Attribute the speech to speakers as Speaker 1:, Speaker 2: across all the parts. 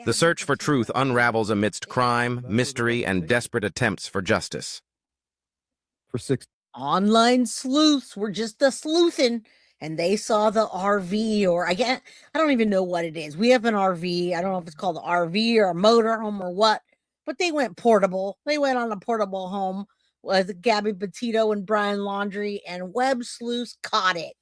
Speaker 1: The search for truth unravels amidst crime, mystery, and desperate attempts for justice.
Speaker 2: For 6
Speaker 3: online sleuths were just a sleuthing, and they saw the RV, or I don't even know what it is. We have an RV. I don't know if it's called an RV or a motorhome or what, but they went portable. They went on a portable home with Gabby Petito and Brian Laundrie, and web sleuths caught it.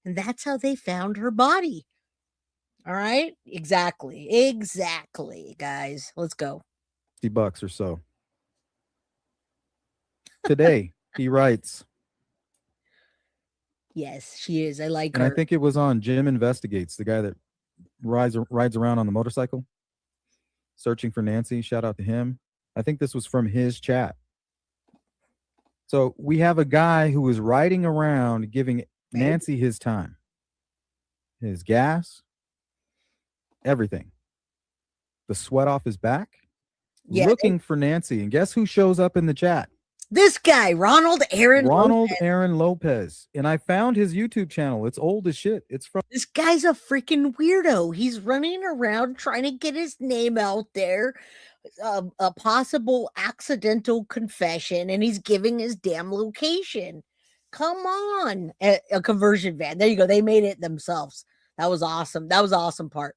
Speaker 3: And that's how they found her body. All right? Exactly, guys. Let's go.
Speaker 2: $50 or so. Today, he writes.
Speaker 3: Yes, she is. I like
Speaker 2: and
Speaker 3: her.
Speaker 2: I think it was on Jim Investigates, the guy that rides around on the motorcycle, searching for Nancy. Shout out to him. I think this was from his chat. So we have a guy who is riding around giving Nancy his time, his gas, everything. The sweat off his back, looking for Nancy. And guess who shows up in the chat?
Speaker 3: This guy, Ronald Aaron
Speaker 2: Lopez. And I found his YouTube channel. It's old as shit.
Speaker 3: This guy's a freaking weirdo. He's running around trying to get his name out there. A possible accidental confession, and he's giving his damn location. Come on. A conversion van. There you go. They made it themselves. That was awesome. That was the awesome part.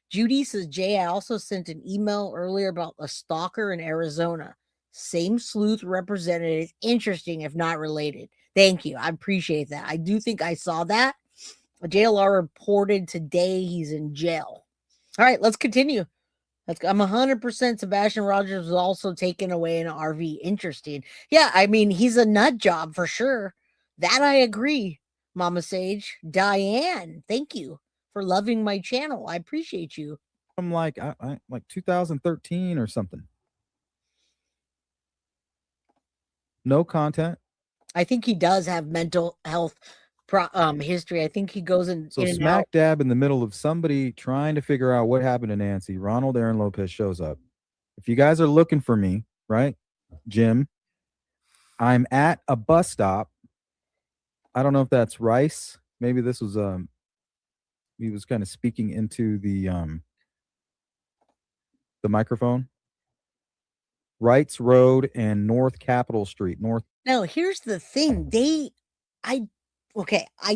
Speaker 3: Judy says, Jay, I also sent an email earlier about a stalker in Arizona. Same sleuth representative. Interesting, if not related. Thank you. I appreciate that. I do think I saw that. A JLR reported today he's in jail. All right, let's continue. I'm 100% Sebastian Rogers was also taken away in an RV. Interesting. Yeah, I mean, he's a nut job for sure. That I agree, Mama Sage. Diane, thank you for loving my channel. I appreciate you.
Speaker 2: I'm like 2013 or something. No content.
Speaker 3: I think he does have mental health history. I think he goes in.
Speaker 2: So smack dab in the middle of somebody trying to figure out what happened to Nancy, Ronald Aaron Lopez shows up. If you guys are looking for me, right, Jim, I'm at a bus stop. I don't know if that's Rice. Maybe this was he was kind of speaking into the microphone. Wrights Road and North Capitol Street.
Speaker 3: Now, here's the thing. I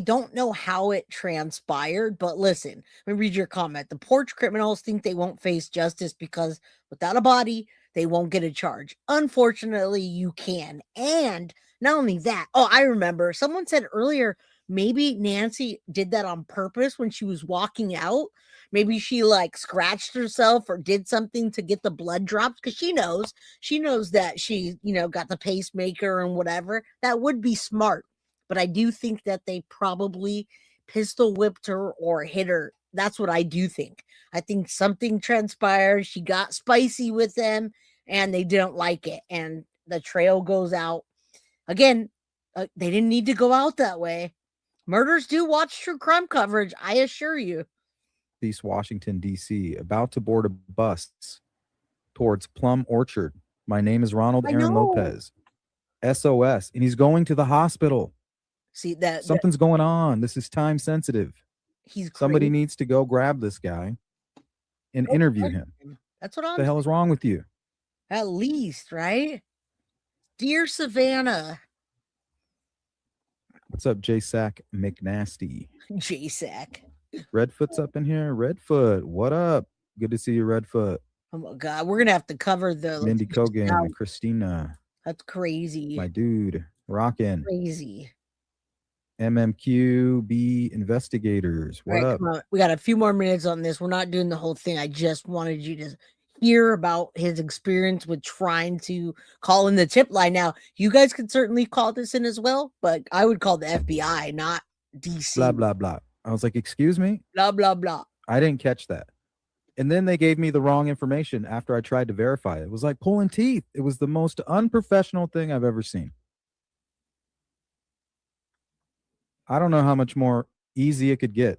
Speaker 3: don't know how it transpired, but listen, let me read your comment. The porch criminals think they won't face justice because without a body, they won't get a charge. Unfortunately, you can. And not only that, I remember someone said earlier, maybe Nancy did that on purpose when she was walking out. Maybe she scratched herself or did something to get the blood drops because she knows that she, got the pacemaker and whatever. That would be smart. But I do think that they probably pistol whipped her or hit her. That's what I do think. I think something transpired. She got spicy with them and they didn't like it. And the trail goes out. Again, they didn't need to go out that way. Murders do watch true crime coverage, I assure you.
Speaker 2: East Washington, D.C., about to board a bus towards Plum Orchard. My name is Ronald Aaron Lopez. SOS. And he's going to the hospital.
Speaker 3: See that
Speaker 2: something's going on. This is time sensitive. Somebody needs to go grab this guy and interview him.
Speaker 3: That's what
Speaker 2: the hell is wrong with you?
Speaker 3: At least, right? Dear Savannah.
Speaker 2: What's up, J-Sack McNasty?
Speaker 3: J-Sack.
Speaker 2: Redfoot's up in here. Redfoot, what up? Good to see you, Redfoot.
Speaker 3: Oh my God, we're gonna have to cover the
Speaker 2: Mindy Kogan and Christina.
Speaker 3: That's crazy.
Speaker 2: My dude, rockin'.
Speaker 3: Crazy.
Speaker 2: MMQB investigators. What up?
Speaker 3: We got a few more minutes on this. We're not doing the whole thing. I just wanted you to hear about his experience with trying to call in the tip line. Now, you guys could certainly call this in as well, but I would call the FBI, not DC.
Speaker 2: Blah, blah, blah. I was like, excuse me?
Speaker 3: Blah, blah, blah.
Speaker 2: I didn't catch that. And then they gave me the wrong information after I tried to verify it. It was like pulling teeth. It was the most unprofessional thing I've ever seen. I don't know how much more easy it could get,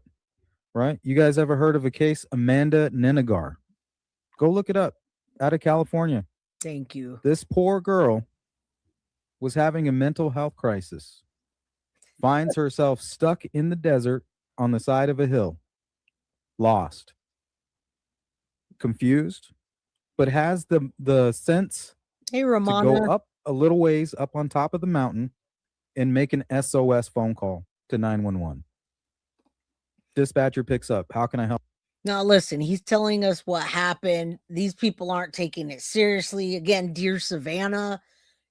Speaker 2: right? You guys ever heard of a case, Amanda Ninear? Go look it up. Out of California.
Speaker 3: Thank you.
Speaker 2: This poor girl was having a mental health crisis. Finds herself stuck in the desert on the side of a hill. Lost. confused, but has the sense
Speaker 3: Hey,
Speaker 2: to
Speaker 3: Ramona.
Speaker 2: go up a little ways up on top of the mountain and make an SOS phone call to 911. Dispatcher picks up. How can I help?
Speaker 3: Now, listen, he's telling us what happened. These people aren't taking it seriously. Again, dear Savannah,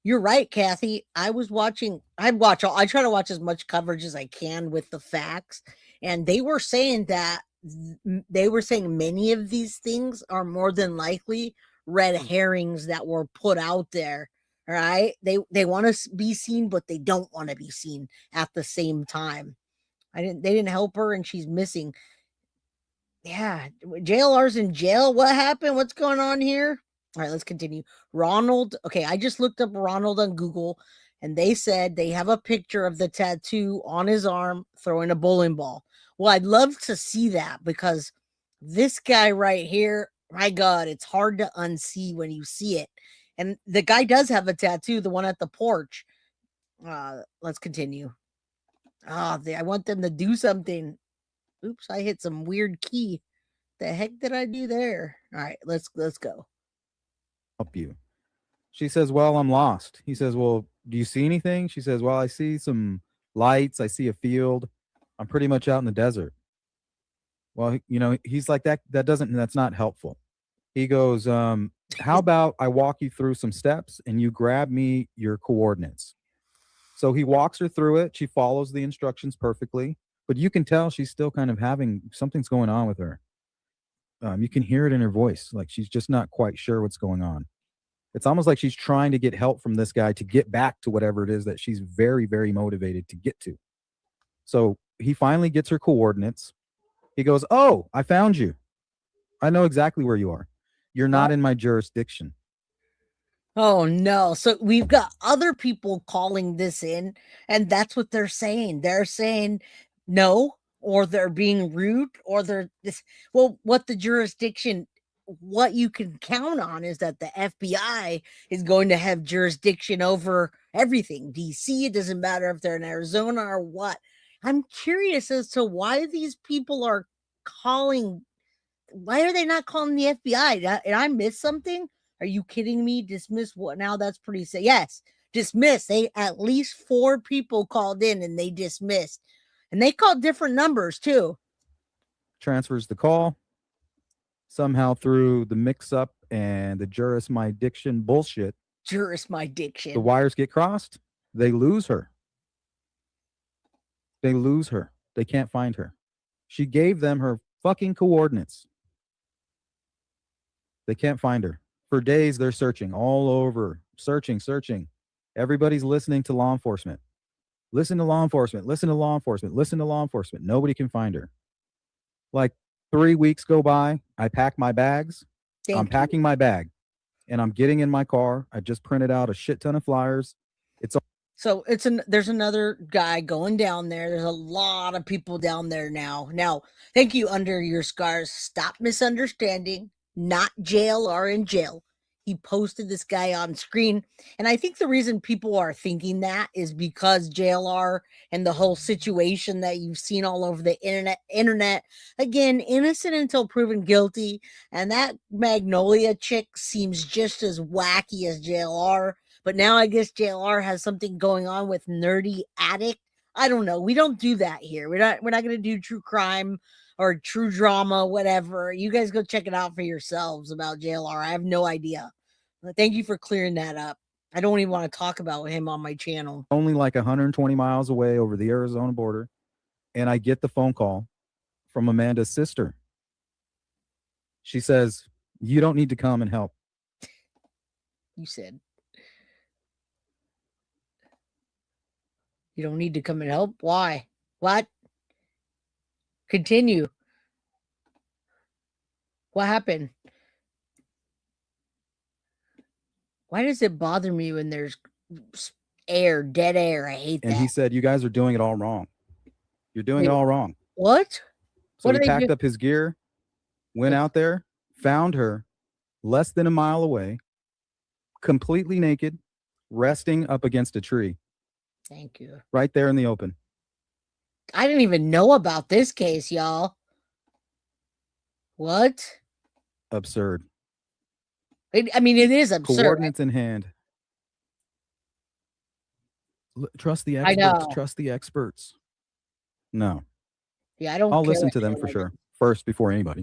Speaker 3: you're right, Kathy. I try to watch as much coverage as I can with the facts. And they were saying many of these things are more than likely red herrings that were put out there. All right. They want to be seen, but they don't want to be seen at the same time. They didn't help her and she's missing. Yeah, JLR's in jail. What happened? What's going on here? All right, let's continue. Ronald. Okay, I just looked up Ronald on Google and they said they have a picture of the tattoo on his arm throwing a bowling ball. Well, I'd love to see that because this guy right here, my God, it's hard to unsee when you see it. And the guy does have a tattoo, the one at the porch. Let's continue. I want them to do something. Oops, I hit some weird key. The heck did I do there? All right, let's go.
Speaker 2: Help you. She says, well, I'm lost. He says, well, do you see anything? She says, well, I see some lights. I see a field. I'm pretty much out in the desert. Well, he's like, that's not helpful. He goes, how about I walk you through some steps and you grab me your coordinates. So he walks her through it. She follows the instructions perfectly, but you can tell she's still kind of having something's going on with her. You can hear it in her voice. Like she's just not quite sure what's going on. It's almost like she's trying to get help from this guy to get back to whatever it is that she's very, very motivated to get to. So he finally gets her coordinates. He goes, oh, I found you. I know exactly where you are. You're not in my jurisdiction.
Speaker 3: Oh, no. So we've got other people calling this in, and that's what they're saying. They're saying no, or they're being rude, or they're this. Well, what you can count on is that the FBI is going to have jurisdiction over everything. DC, it doesn't matter if they're in Arizona or what. I'm curious as to why these people are calling. Why are they not calling the FBI? Did I miss something? Are you kidding me? Dismiss what? Now that's pretty sad. Yes, dismiss. They at least 4 people called in and they dismissed. And they called different numbers too.
Speaker 2: Transfers the call. Somehow through the mix-up and the jurisdiction bullshit.
Speaker 3: Jurisdiction.
Speaker 2: The wires get crossed. They lose her. They can't find her. She gave them her fucking coordinates. They can't find her. For days, they're searching all over. Searching. Everybody's listening to law enforcement. Listen to law enforcement. Nobody can find her. Like 3 weeks go by. I pack my bags. I'm packing my bag. And I'm getting in my car. I just printed out a shit ton of flyers. There's
Speaker 3: another guy going down there. There's a lot of people down there now. Now, thank you, Under Your Scars. Stop misunderstanding. Not jail or in jail. He posted this guy on screen. And I think the reason people are thinking that is because JLR and the whole situation that you've seen all over the internet. Again, innocent until proven guilty. And that Magnolia chick seems just as wacky as JLR. But now I guess JLR has something going on with Nerdy Addict. I don't know. We don't do that here. We're not going to do true crime or true drama, whatever. You guys go check it out for yourselves about JLR. I have no idea. Thank you for clearing that up. I don't even want to talk about him on my channel.
Speaker 2: Only like 120 miles away over the Arizona border. And I get the phone call from Amanda's sister. She says, you don't need to come and help.
Speaker 3: You said. You don't need to come and help? Why? What? Continue. What happened? Why does it bother me when there's dead air? I hate that.
Speaker 2: And he said, you guys are doing it all wrong. You're doing it all wrong.
Speaker 3: What?
Speaker 2: So he packed up his gear, went out there, found her less than a mile away, completely naked, resting up against a tree.
Speaker 3: Thank you.
Speaker 2: Right there in the open.
Speaker 3: I didn't even know about this case, y'all. What?
Speaker 2: absurd.
Speaker 3: I mean, it is absurd.
Speaker 2: Coordinates in hand. Trust the
Speaker 3: I
Speaker 2: experts.
Speaker 3: know.
Speaker 2: Trust the experts. No.
Speaker 3: Yeah, I don't
Speaker 2: I'll
Speaker 3: care
Speaker 2: listen to them for
Speaker 3: anymore.
Speaker 2: sure. First before anybody.